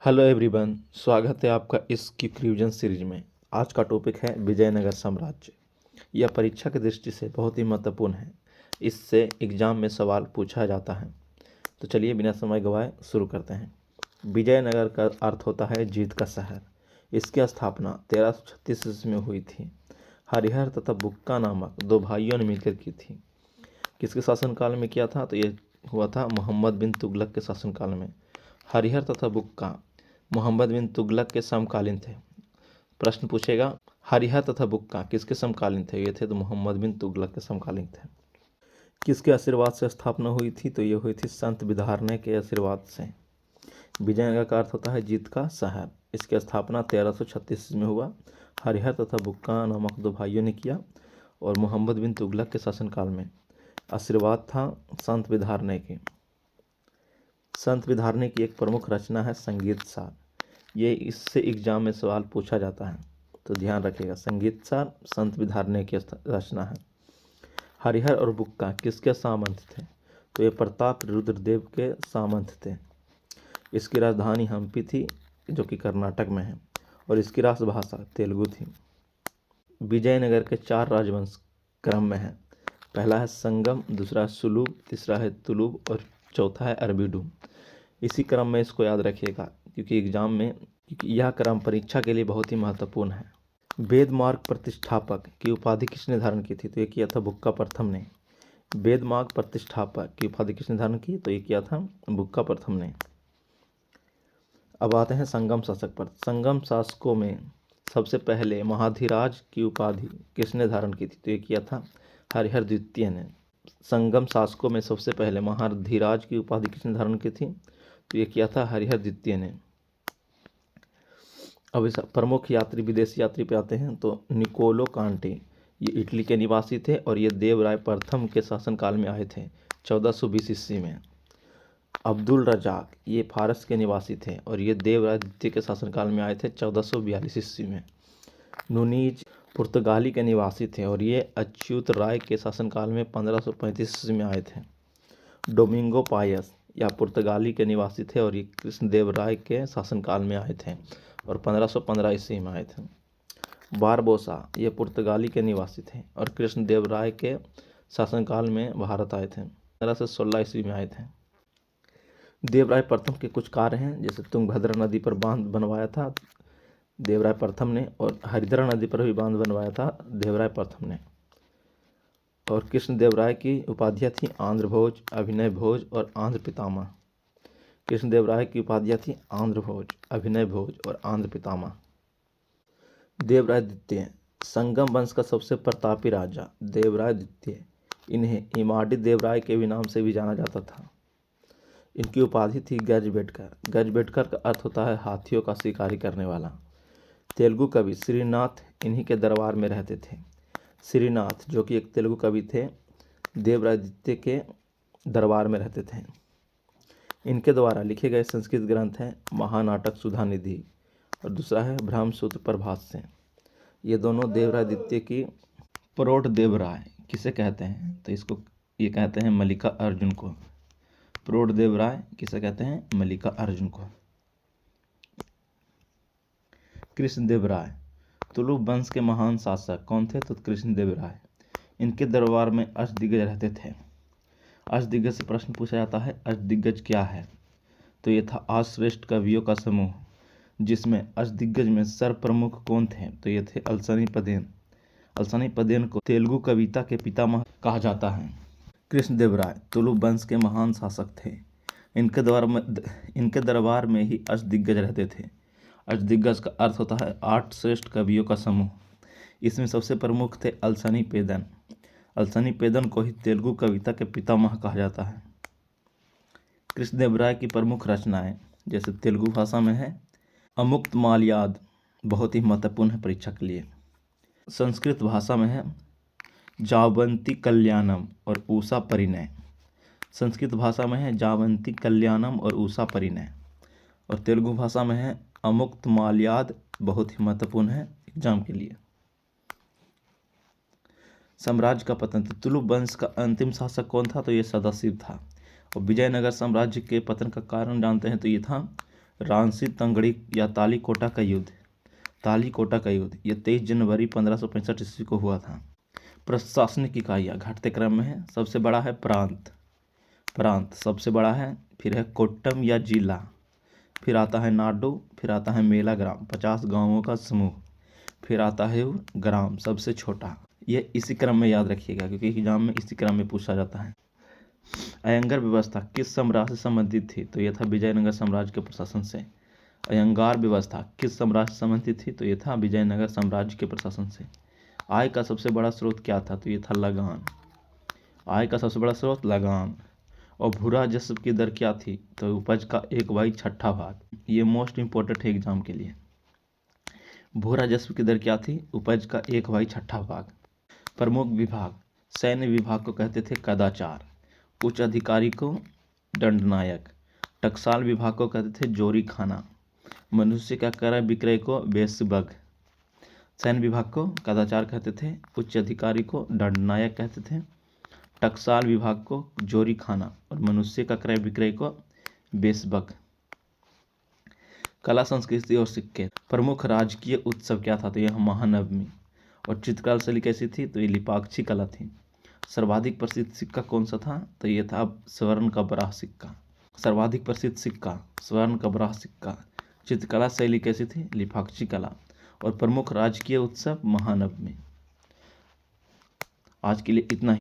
Hello everyone, स्वागत है आपका इस क्विक रिवीजन सीरीज में। आज का टॉपिक है विजयनगर साम्राज्य। यह परीक्षा की दृष्टि से बहुत ही महत्वपूर्ण है। इससे एग्जाम में सवाल पूछा जाता है। तो चलिए बिना समय गवाए शुरू करते हैं। विजयनगर का अर्थ होता है जीत का शहर। इसकी स्थापना 1336 ईस्वी में हुई थी। हरिहर तथा बुक्का नामक दो भाइयों ने मिलकर की थी। किसके शासनकाल में किया था? तो ये हुआ था मोहम्मद बिन तुगलक के शासनकाल में। हरिहर तथा बुक्का मोहम्मद बिन तुगलक के समकालीन थे। प्रश्न पूछेगा, हरिहर तथा बुक्का किसके समकालीन थे? ये थे तो मोहम्मद बिन तुगलक के समकालीन थे। किसके आशीर्वाद से स्थापना हुई थी? तो ये हुई थी संत विधारण्य के आशीर्वाद से। विजयनगर का अर्थ होता है जीत का शहर। इसकी स्थापना 1336 में हुआ। हरिहर तथा बुक्का नामक दो भाइयों ने किया और मोहम्मद बिन तुगलक के शासनकाल में आशीर्वाद था संत विधारण्य की। संत विधारण्य की एक प्रमुख रचना है संगीत सार। ये इससे एग्जाम में सवाल पूछा जाता है, तो ध्यान रखिएगा। संगीत सार संत विधारण्य की रचना है। हरिहर और बुक्का किसके सामंत थे? तो ये प्रताप रुद्रदेव के सामंत थे। इसकी राजधानी हम्पी थी, जो कि कर्नाटक में है, और इसकी राष्ट्रभाषा तेलुगु थी। विजयनगर के 4 राजवंश क्रम में है। पहला है संगम, दूसरा है सुलूब, तीसरा है तुलुब और चौथा है अरबीडुम। इसी क्रम में इसको याद रखिएगा, क्योंकि यह क्रम परीक्षा के लिए बहुत ही महत्वपूर्ण है। वेद मार्ग प्रतिष्ठापक की उपाधि किसने धारण की थी? तो ये किया था बुक्का प्रथम ने। वेद मार्ग प्रतिष्ठापक की उपाधि किसने धारण की? तो ये किया था बुक्का प्रथम ने। अब आते हैं संगम शासक पर। संगम शासकों में सबसे पहले महाधिराज की उपाधि किसने धारण की थी? तो ये किया था हरिहर द्वितीय ने। संगम शासकों में सबसे पहले महाधिराज की उपाधि किसने धारण की थी? तो ये किया था हरिहर द्वितीय ने। अब इस प्रमुख यात्री विदेशी यात्री पे आते हैं। तो निकोलो कांटे, ये इटली के निवासी थे और ये देवराय प्रथम के शासनकाल में आए थे 1420 ईस्वी में। अब्दुल रजाक, ये फारस के निवासी थे और ये देवराय द्वितीय के शासनकाल में आए थे 1442 ईस्वी में। नुनीज पुर्तगाली के निवासी थे और ये अच्युत राय के शासनकाल में 1535 ईस्वी में आए थे। डोमिंगो पायस, या पुर्तगाली के निवासी थे और ये कृष्णदेव राय के शासनकाल में आए थे और 1515 ईस्वी में आए थे। बारबोसा, ये पुर्तगाली के निवासी थे और कृष्णदेव राय के शासनकाल में भारत आए थे। 1516 ईस्वी में आए थे। देवराय प्रथम के कुछ कार्य हैं, जैसे तुंगभद्रा नदी पर बांध बनवाया था देवराय प्रथम ने, और हरिद्रा नदी पर भी बांध बनवाया था देवराय प्रथम ने। और कृष्णदेव राय की उपाधियाँ थी आंध्र भोज, अभिनय भोज और आंध्र पितामह। कृष्णदेव राय की उपाधियाँ थी आंध्र भोज, अभिनय भोज और आंध्र पितामह। देवराय द्वितीय, संगम वंश का सबसे प्रतापी राजा देवराय द्वितीय। इन्हें इमाडी देवराय के भी नाम से भी जाना जाता था। इनकी उपाधि थी गजबेटकर। गजबेटकर का अर्थ होता है हाथियों का शिकारी करने वाला। तेलुगु कवि श्रीनाथ इन्हीं के दरबार में रहते थे। श्रीनाथ, जो कि एक तेलुगु कवि थे, देवराय द्वितीय के दरबार में रहते थे। इनके द्वारा लिखे गए संस्कृत ग्रंथ हैं महानाटक सुधानिधि और दूसरा है ब्रह्मसूत्र प्रभाष्य। ये दोनों देवराय द्वितीय की प्रौढ़ देवराय किसे कहते हैं? तो इसको ये कहते हैं मल्लिका अर्जुन को। प्रौढ़ देवराय किसे कहते हैं? मल्लिका अर्जुन को। कृष्णदेव राय, तुलु वंश के महान शासक कौन थे? तो कृष्णदेव राय। इनके दरबार में अष्टदिग्गज रहते थे। अष्टदिग्गज से प्रश्न पूछा जाता है, अष्टदिग्गज क्या है? तो ये था आश्रेष्ठ कवियों का समूह, जिसमें अष्टदिग्गज में सर्वप्रमुख कौन थे? तो ये थे अलसनीपदेन। अलसनीपदेन को तेलुगु कविता के पितामह कहा जाता है। कृष्णदेव राय तुलु वंश के महान शासक थे। इनके दरबार में ही अष्टदिग्गज रहते थे। अष्टदिग्गज का अर्थ होता है 8 श्रेष्ठ कवियों का समूह। इसमें सबसे प्रमुख थे अलसनीपेदन। अलसनीपेदन को ही तेलुगु कविता के पितामह कहा जाता है। कृष्णदेव राय की प्रमुख रचनाएं, जैसे तेलुगु भाषा में है अमुक्तमाल्याद, बहुत ही महत्वपूर्ण है परीक्षा के लिए। संस्कृत भाषा में है जावंती कल्याणम और उषा परिणय। संस्कृत भाषा में है जावंती कल्याणम और उषा परिणय। और तेलुगु भाषा में है अमुक्तमाल्याद, बहुत ही महत्वपूर्ण है एग्जाम के लिए। साम्राज्य का पतन, तुलु वंश का अंतिम शासक कौन था? तो ये सदाशिव था। और विजयनगर साम्राज्य के पतन का कारण जानते हैं, तो ये था रांसी तंगड़ी या तालीकोटा का युद्ध। तालीकोटा का युद्ध ये 23 जनवरी 1565 ईस्वी को हुआ था। प्रशासनिक इकाइयाँ घटते क्रम में है। सबसे बड़ा है प्रांत, प्रांत सबसे बड़ा है। फिर है कोट्टम या जिला, फिर आता है नाडु, फिर आता है मेला ग्राम 50 गांवों का समूह, फिर आता है ग्राम सबसे छोटा। ये इसी क्रम में याद रखिएगा क्योंकि एग्जाम में इसी क्रम में पूछा जाता है। अयंगार व्यवस्था किस सम्राट से संबंधित थी? तो यह था विजयनगर साम्राज्य के प्रशासन से। अयंगार व्यवस्था किस सम्राट से संबंधित थी? तो यह था विजयनगर साम्राज्य के प्रशासन से। आय का सबसे बड़ा स्रोत क्या था? तो यह था लगान। आय का सबसे बड़ा स्रोत लगान। और भू राजस्व की दर क्या थी? तो उपज का 1/6 भाग। ये मोस्ट इंपॉर्टेंट है एग्जाम के लिए। भू राजस्व की दर क्या थी? उपज का 1/6 भाग। प्रमुख विभाग, सैन्य विभाग को कहते थे कदाचार, उच्च अधिकारी को दंडनायक, टकसाल विभाग को कहते थे जोरी खाना, मनुष्य का क्रय विक्रय को बेसबग। सैन्य विभाग को कदाचार कहते थे, उच्च अधिकारी को दंडनायक कहते थे, टकसाल विभाग को जोरी खाना और मनुष्य का क्रय विक्रय को बेसबग। कला संस्कृति और सिक्के, प्रमुख राजकीय उत्सव क्या था? तो यह महानवमी। और चित्रकला शैली कैसी थी? तो ये लिपाक्षी कला थी। सर्वाधिक प्रसिद्ध सिक्का कौन सा था? तो ये था स्वर्ण का बराह सिक्का। सर्वाधिक प्रसिद्ध सिक्का स्वर्ण का बराह सिक्का। चित्रकला शैली कैसी थी? लिपाक्षी कला। और प्रमुख राजकीय उत्सव महानवमी। आज के लिए इतना ही।